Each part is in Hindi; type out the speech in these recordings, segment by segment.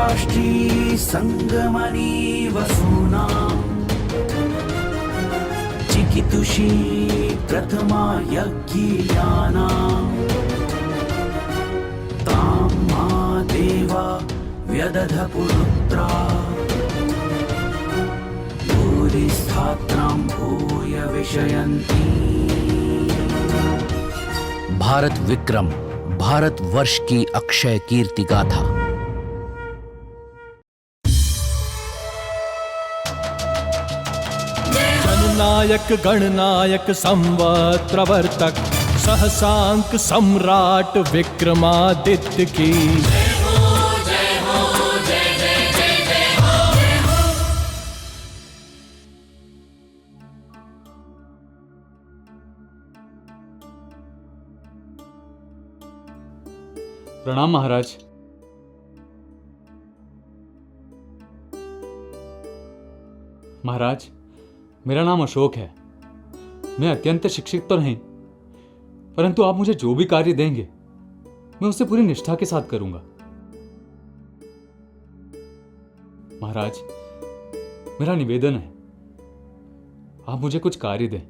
राष्ट्री संगमनी वसूना चिकितुषी प्रथमा यज्ञियाना तां मा देवा व्यदध पुरुत्रा भूरिस्थात्रां भूय विषयन्ति। भारत विक्रम, भारत वर्ष की अक्षय कीर्ति गाथा। जननायक गणनायक संवत् प्रवर्तक सहसांक सम्राट विक्रमादित्य की प्रणाम महाराज। महाराज, मेरा नाम अशोक है। मैं अत्यंत शिक्षित तो नहीं, परंतु आप मुझे जो भी कार्य देंगे मैं उसे पूरी निष्ठा के साथ करूंगा। महाराज, मेरा निवेदन है, आप मुझे कुछ कार्य दें।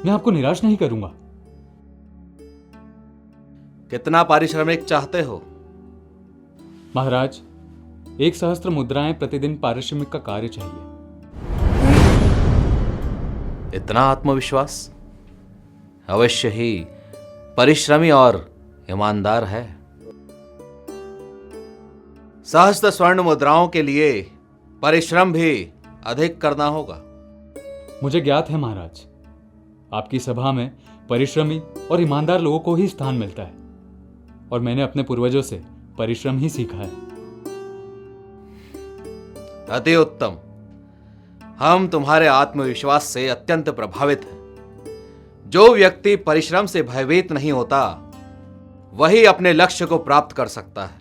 मैं आपको निराश नहीं करूंगा। कितना पारिश्रमिक चाहते हो? महाराज, 1,000 मुद्राएं प्रतिदिन पारिश्रमिक का कार्य चाहिए। इतना आत्मविश्वास? अवश्य ही परिश्रमी और ईमानदार है। 1,000 स्वर्ण मुद्राओं के लिए परिश्रम भी अधिक करना होगा। मुझे ज्ञात है महाराज, आपकी सभा में परिश्रमी और ईमानदार लोगों को ही स्थान मिलता है, और मैंने अपने पूर्वजों से परिश्रम ही सीखा है। अति उत्तम। हम तुम्हारे आत्मविश्वास से अत्यंत प्रभावित हैं। जो व्यक्ति परिश्रम से भयभीत नहीं होता, वही अपने लक्ष्य को प्राप्त कर सकता है।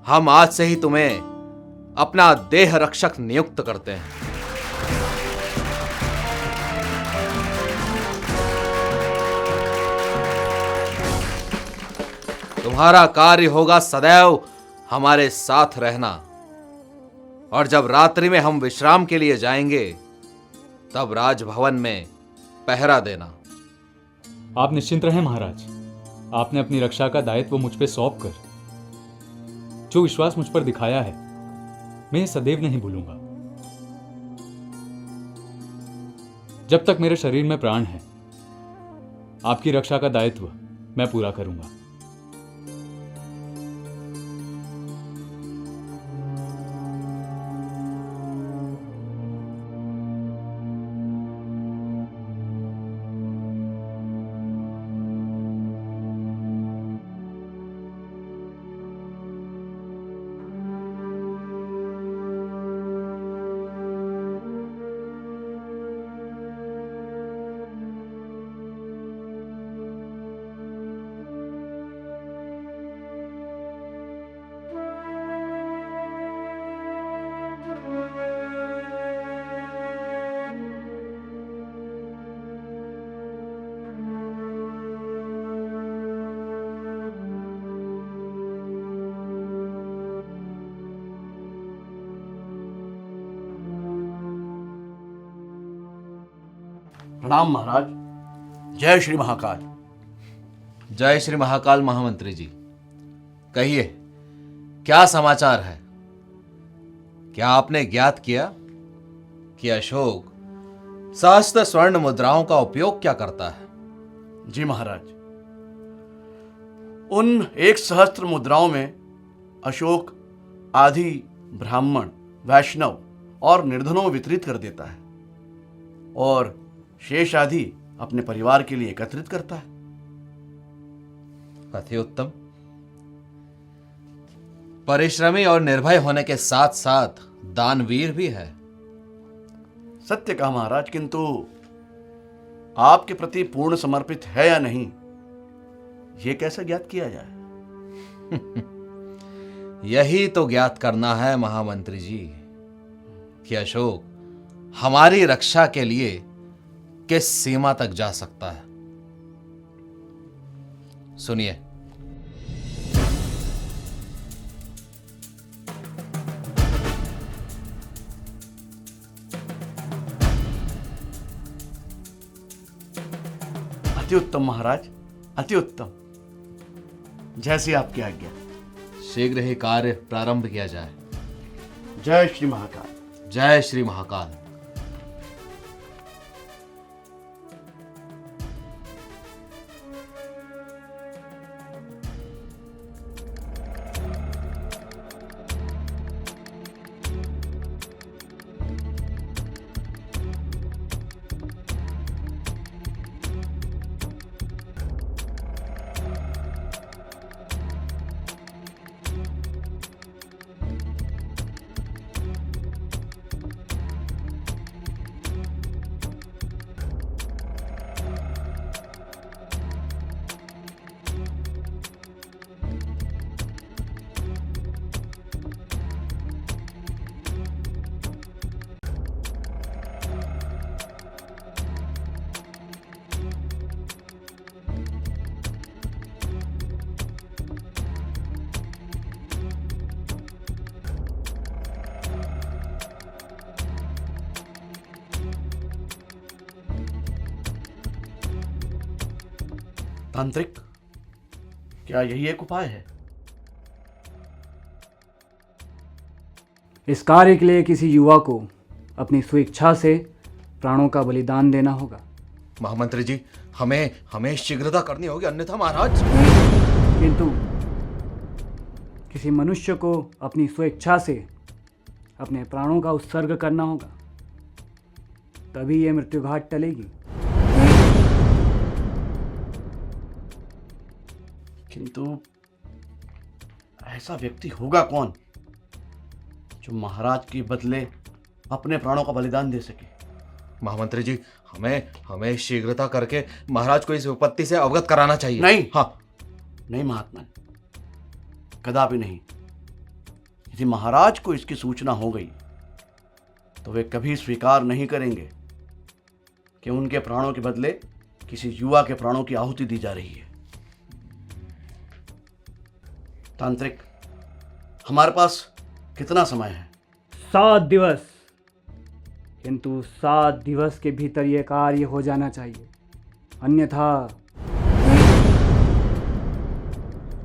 हम आज से ही तुम्हें अपना देह रक्षक नियुक्त करते हैं। तुम्हारा कार्य होगा सदैव हमारे साथ रहना, और जब रात्रि में हम विश्राम के लिए जाएंगे तब राजभवन में पहरा देना। आप निश्चिंत रहें महाराज। आपने अपनी रक्षा का दायित्व मुझ पे सौंप कर जो विश्वास मुझ पर दिखाया है, मैं ये सदैव नहीं भूलूंगा। जब तक मेरे शरीर में प्राण है, आपकी रक्षा का दायित्व मैं पूरा करूंगा। प्रणाम महाराज। जय श्री महाकाल। जय श्री महाकाल महामंत्री जी। कहिए, क्या समाचार है? क्या आपने ज्ञात किया कि अशोक 1,000 स्वर्ण मुद्राओं का उपयोग क्या करता है? जी महाराज, उन 1,000 मुद्राओं में अशोक आधी ब्राह्मण, वैष्णव और निर्धनों में वितरित कर देता है, और शेष आदि अपने परिवार के लिए एकत्रित करता है। अति उत्तम। परिश्रमी और निर्भय होने के साथ साथ दानवीर भी है। सत्य कहा महाराज, किंतु आपके प्रति पूर्ण समर्पित है या नहीं, यह कैसे ज्ञात किया जाए? यही तो ज्ञात करना है महामंत्री जी कि अशोक हमारी रक्षा के लिए किस सीमा तक जा सकता है। सुनिए, अति उत्तम महाराज, अति उत्तम। जैसी आपकी आज्ञा। शीघ्र ही कार्य प्रारंभ किया जाए। जय श्री महाकाल। जय श्री महाकाल। तांत्रिक, क्या यही एक उपाय है? इस कार्य के लिए किसी युवा को अपनी स्वेच्छा से प्राणों का बलिदान देना होगा। महामंत्री जी, हमें शीघ्रता करनी होगी, अन्यथा महाराज। किंतु किसी मनुष्य को अपनी स्वेच्छा से अपने प्राणों का उत्सर्ग करना होगा, तभी ये मृत्युघाट टलेगी। किंतु ऐसा व्यक्ति होगा कौन जो महाराज के बदले अपने प्राणों का बलिदान दे सके? महामंत्री जी, हमें शीघ्रता करके महाराज को इस विपत्ति से अवगत कराना चाहिए। नहीं, हाँ, नहीं महात्मा, कदापि नहीं। यदि महाराज को इसकी सूचना हो गई तो वे कभी स्वीकार नहीं करेंगे कि उनके प्राणों के बदले किसी युवा के प्राणों की आहुति दी जा रही है। तांत्रिक, हमारे पास कितना समय है? 7 दिवस। किंतु 7 दिवस के भीतर यह कार्य हो जाना चाहिए, अन्यथा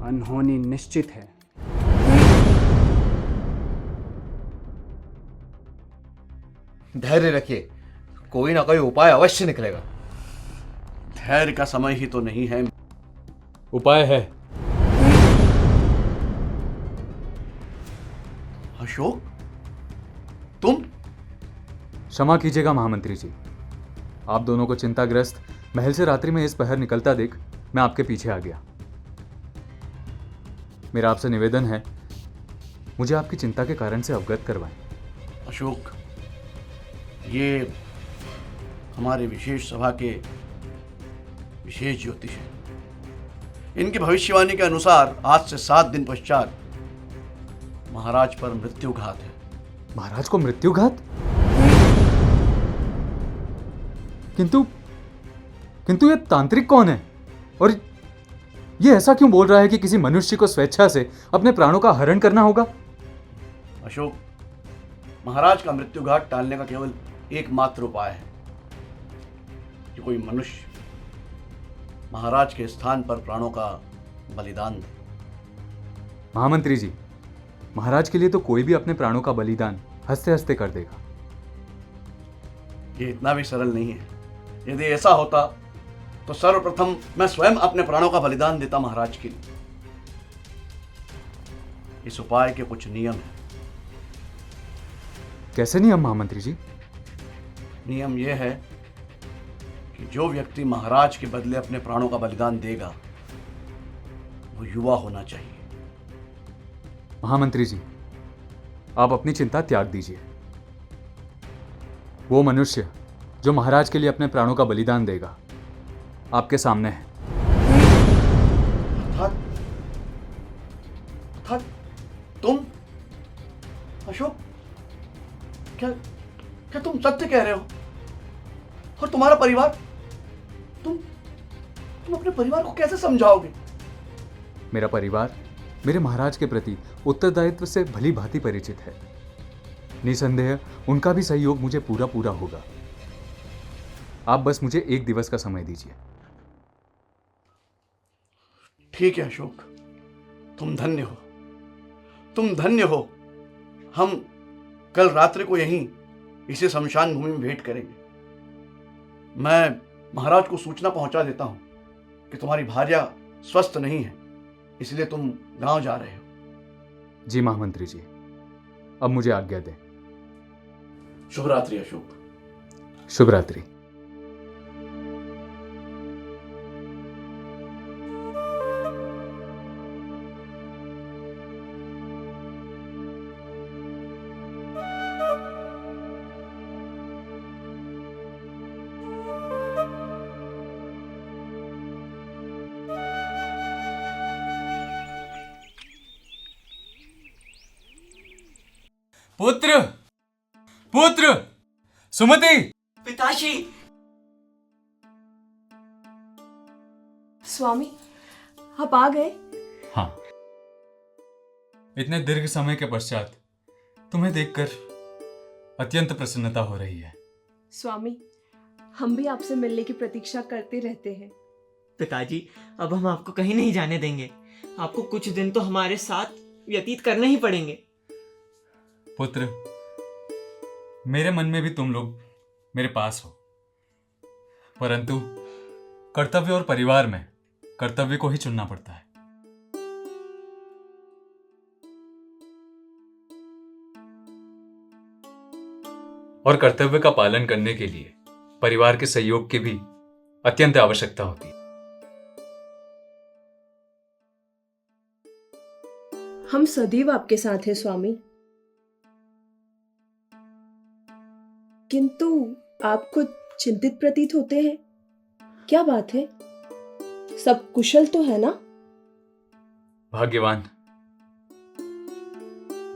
अनहोनी निश्चित है। धैर्य रखिए, कोई ना कोई उपाय अवश्य निकलेगा। धैर्य का समय ही तो नहीं है। उपाय है। अशोक, तुम? क्षमा कीजिएगा महामंत्री जी, आप दोनों को चिंताग्रस्त महल से रात्रि में इस पहर निकलता देख मैं आपके पीछे आ गया। मेरा आपसे निवेदन है, मुझे आपकी चिंता के कारण से अवगत करवाएं। अशोक, ये हमारे विशेष सभा के विशेष ज्योतिष है। इनकी भविष्यवाणी के अनुसार आज से 7 दिन पश्चात महाराज पर मृत्युघात है। महाराज को मृत्युघात? किंतु ये तांत्रिक कौन है और ये ऐसा क्यों बोल रहा है कि किसी मनुष्य को स्वेच्छा से अपने प्राणों का हरण करना होगा? अशोक, महाराज का मृत्युघात टालने का केवल एकमात्र उपाय है कि कोई मनुष्य महाराज के स्थान पर प्राणों का बलिदान दे। महामंत्री जी, महाराज के लिए तो कोई भी अपने प्राणों का बलिदान हंसते हंसते कर देगा। ये इतना भी सरल नहीं है। यदि ऐसा होता तो सर्वप्रथम मैं स्वयं अपने प्राणों का बलिदान देता महाराज के लिए। इस उपाय के कुछ नियम हैं। कैसे नियम महामंत्री जी? नियम यह है कि जो व्यक्ति महाराज के बदले अपने प्राणों का बलिदान देगा वो युवा होना चाहिए। महामंत्री जी, आप अपनी चिंता त्याग दीजिए। वो मनुष्य जो महाराज के लिए अपने प्राणों का बलिदान देगा आपके सामने है। अर्थात तुम? अशोक, क्या तुम सत्य कह रहे हो? और तुम्हारा परिवार? तुम अपने परिवार को कैसे समझाओगे? मेरा परिवार मेरे महाराज के प्रति उत्तरदायित्व से भली भांति परिचित है। निसंदेह उनका भी सहयोग मुझे पूरा होगा। आप बस मुझे 1 दिवस का समय दीजिए। ठीक है अशोक, तुम धन्य हो, तुम धन्य हो। हम कल रात्रि को यहीं इसी शमशान भूमि में भेंट करेंगे। मैं महाराज को सूचना पहुंचा देता हूं कि तुम्हारी भार्या स्वस्थ नहीं है, इसलिए तुम गांव जा रहे हो। जी महामंत्री जी, अब मुझे आज्ञा दें। शुभ रात्रि अशोक। शुभ रात्रि। पुत्र, पुत्र, सुमति। पिताश्री। स्वामी, आप आ गए? हाँ, इतने दीर्घ समय के पश्चात तुम्हें देखकर अत्यंत प्रसन्नता हो रही है। स्वामी, हम भी आपसे मिलने की प्रतीक्षा करते रहते हैं। पिताजी, अब हम आपको कहीं नहीं जाने देंगे। आपको कुछ दिन तो हमारे साथ व्यतीत करने ही पड़ेंगे। पुत्र, मेरे मन में भी तुम लोग मेरे पास हो, परंतु कर्तव्य और परिवार में कर्तव्य को ही चुनना पड़ता है। और कर्तव्य का पालन करने के लिए परिवार के सहयोग की भी अत्यंत आवश्यकता होती है। हम सदैव आपके साथ हैं स्वामी, किंतु आप कुछ चिंतित प्रतीत होते हैं। क्या बात है? सब कुशल तो है ना? भाग्यवान,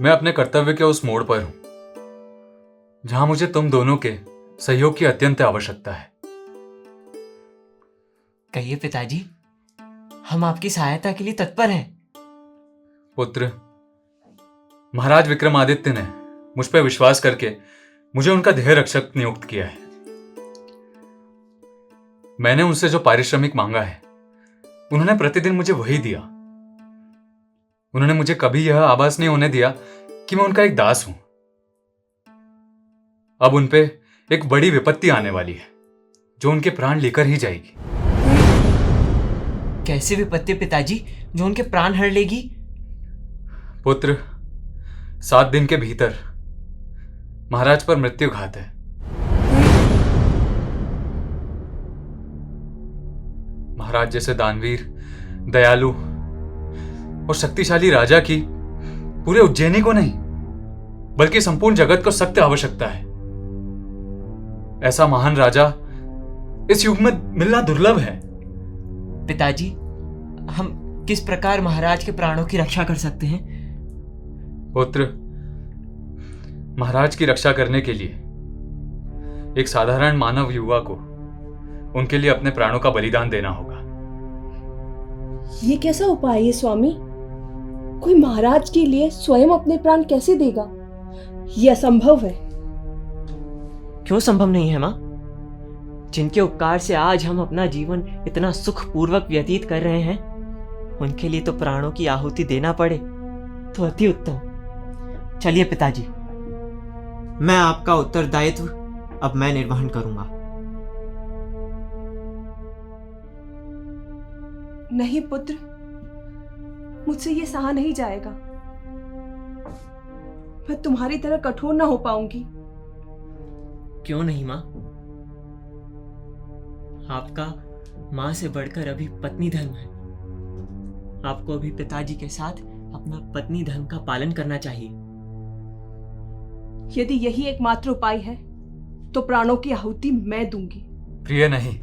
मैं अपने कर्तव्य के उस मोड़ पर हूं जहां मुझे तुम दोनों के सहयोग की अत्यंत आवश्यकता है। कहिए पिताजी, हम आपकी सहायता के लिए तत्पर हैं। पुत्र, महाराज विक्रमादित्य ने मुझ पर विश्वास करके मुझे उनका देह रक्षक नियुक्त किया है। मैंने उनसे जो पारिश्रमिक मांगा है, उन्होंने प्रतिदिन मुझे वही दिया। उन्होंने मुझे कभी यह आभास नहीं होने दिया कि मैं उनका एक दास हूं। अब उन पे एक बड़ी विपत्ति आने वाली है जो उनके प्राण लेकर ही जाएगी। कैसी विपत्ति पिताजी, जो उनके प्राण हर लेगी? पुत्र, 7 दिन के भीतर महाराज पर मृत्युघात है। महाराज जैसे दानवीर, दयालु और शक्तिशाली राजा की पूरे उज्जैनी को नहीं बल्कि संपूर्ण जगत को सख्त आवश्यकता है। ऐसा महान राजा इस युग में मिलना दुर्लभ है। पिताजी, हम किस प्रकार महाराज के प्राणों की रक्षा कर सकते हैं? पुत्र, महाराज की रक्षा करने के लिए एक साधारण मानव युवा को उनके लिए अपने प्राणों का बलिदान देना होगा। ये कैसा उपाय है स्वामी? कोई महाराज के लिए स्वयं अपने प्राण कैसे देगा? यह असंभव है। क्यों संभव नहीं है मां? जिनके उपकार से आज हम अपना जीवन इतना सुखपूर्वक व्यतीत कर रहे हैं, उनके लिए तो प्राणों की आहुति देना पड़े तो अति उत्तम। चलिए पिताजी, मैं आपका उत्तरदायित्व अब मैं निर्वहन करूंगा। नहीं पुत्र, मुझसे ये सहा नहीं जाएगा। मैं तुम्हारी तरह कठोर ना हो पाऊंगी। क्यों नहीं मां? आपका मां से बढ़कर अभी पत्नी धर्म है। आपको अभी पिताजी के साथ अपना पत्नी धर्म का पालन करना चाहिए। यदि यही एकमात्र उपाय है तो प्राणों की आहुति मैं दूंगी। प्रिय, नहीं।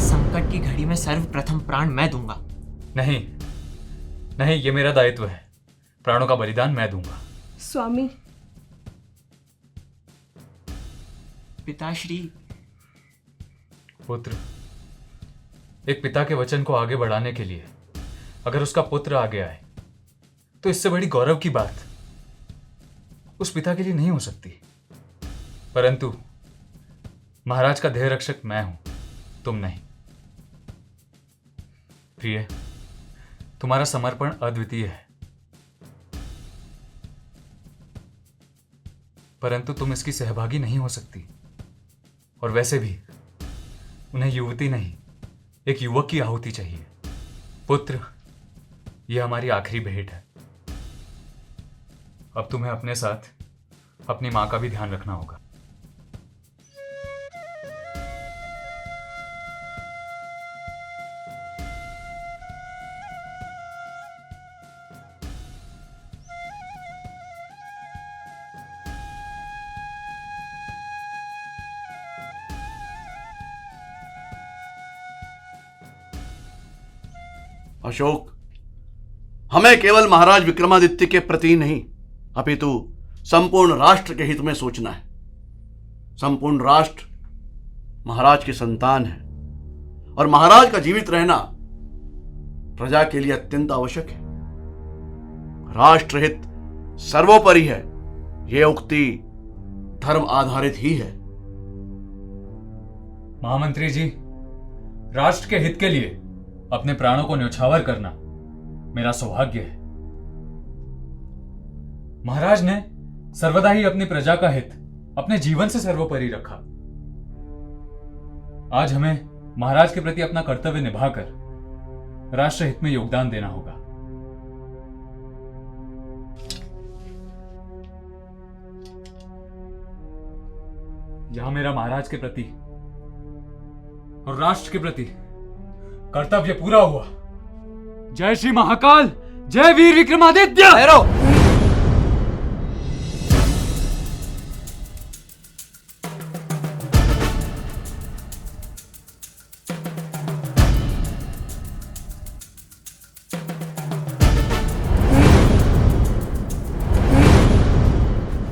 संकट की घड़ी में सर्वप्रथम प्राण मैं दूंगा। नहीं नहीं, ये मेरा दायित्व है। प्राणों का बलिदान मैं दूंगा। स्वामी। पिताश्री। पुत्र, एक पिता के वचन को आगे बढ़ाने के लिए अगर उसका पुत्र आगे आए तो इससे बड़ी गौरव की बात उस पिता के लिए नहीं हो सकती। परंतु महाराज का देह रक्षक मैं हूं, तुम नहीं। प्रिय, तुम्हारा समर्पण अद्वितीय है, परंतु तुम इसकी सहभागी नहीं हो सकती। और वैसे भी उन्हें युवती नहीं, एक युवक की आहुति चाहिए। पुत्र, यह हमारी आखिरी भेंट है। अब तुम्हें अपने साथ अपनी मां का भी ध्यान रखना होगा। अशोक, हमें केवल महाराज विक्रमादित्य के प्रति नहीं अपितु संपूर्ण राष्ट्र के हित में सोचना है। संपूर्ण राष्ट्र महाराज की संतान है और महाराज का जीवित रहना प्रजा के लिए अत्यंत आवश्यक है। राष्ट्रहित सर्वोपरि है, यह उक्ति धर्म आधारित ही है। महामंत्री जी, राष्ट्र के हित के लिए अपने प्राणों को न्यौछावर करना मेरा सौभाग्य है। महाराज ने सर्वदा ही अपनी प्रजा का हित अपने जीवन से सर्वोपरि रखा। आज हमें महाराज के प्रति अपना कर्तव्य निभाकर राष्ट्र हित में योगदान देना होगा। यहां मेरा महाराज के प्रति और राष्ट्र के प्रति कर्तव्य पूरा हुआ। जय श्री महाकाल, जय वीर विक्रमादित्य।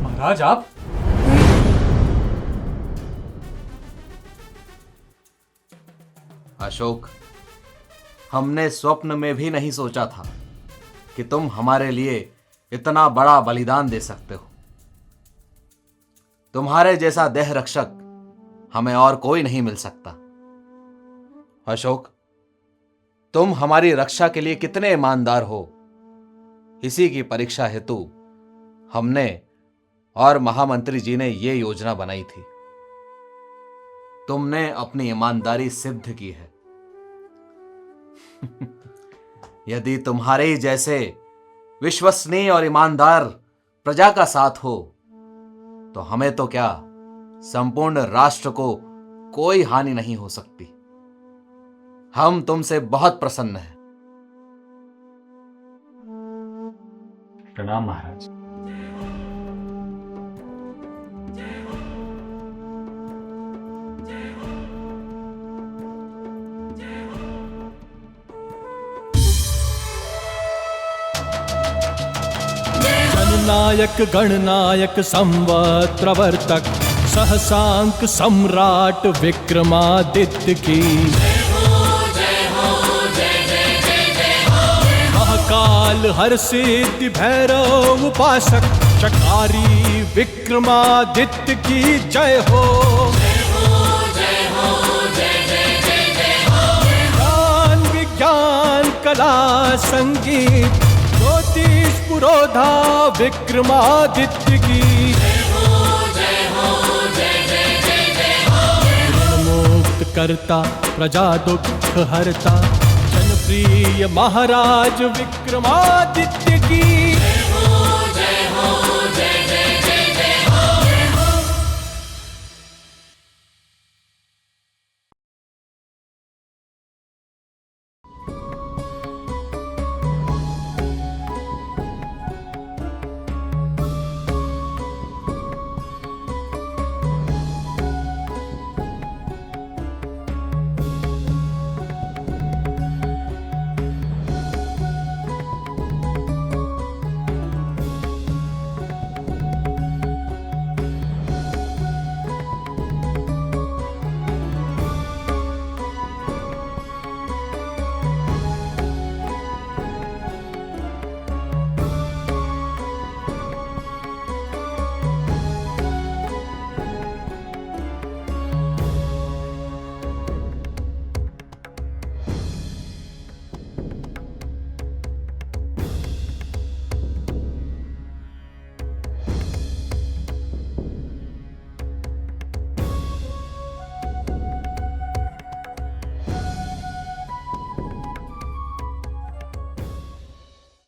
महाराज, आप अशोक, हमने स्वप्न में भी नहीं सोचा था कि तुम हमारे लिए इतना बड़ा बलिदान दे सकते हो। तुम्हारे जैसा देह रक्षक हमें और कोई नहीं मिल सकता। अशोक, तुम हमारी रक्षा के लिए कितने ईमानदार हो, इसी की परीक्षा हेतु हमने और महामंत्री जी ने ये योजना बनाई थी। तुमने अपनी ईमानदारी सिद्ध की है। यदि तुम्हारे ही जैसे विश्वसनीय और ईमानदार प्रजा का साथ हो तो हमें तो क्या, संपूर्ण राष्ट्र को कोई हानि नहीं हो सकती। हम तुमसे बहुत प्रसन्न हैं। प्रणाम महाराज। जननायक गणनायक संवत्प्रवर्तक सहसांक सम्राट विक्रमादित्य की महाकाल हर सिद्धि भैरव उपासक चकारी विक्रमादित्य की जय हो। ज्ञान विज्ञान कला संगीत ज्योतिष पुरोधा विक्रमादित्य की ऋण मुक्त करता प्रजा दुख हरता जनप्रिय महाराज विक्रमादित्य की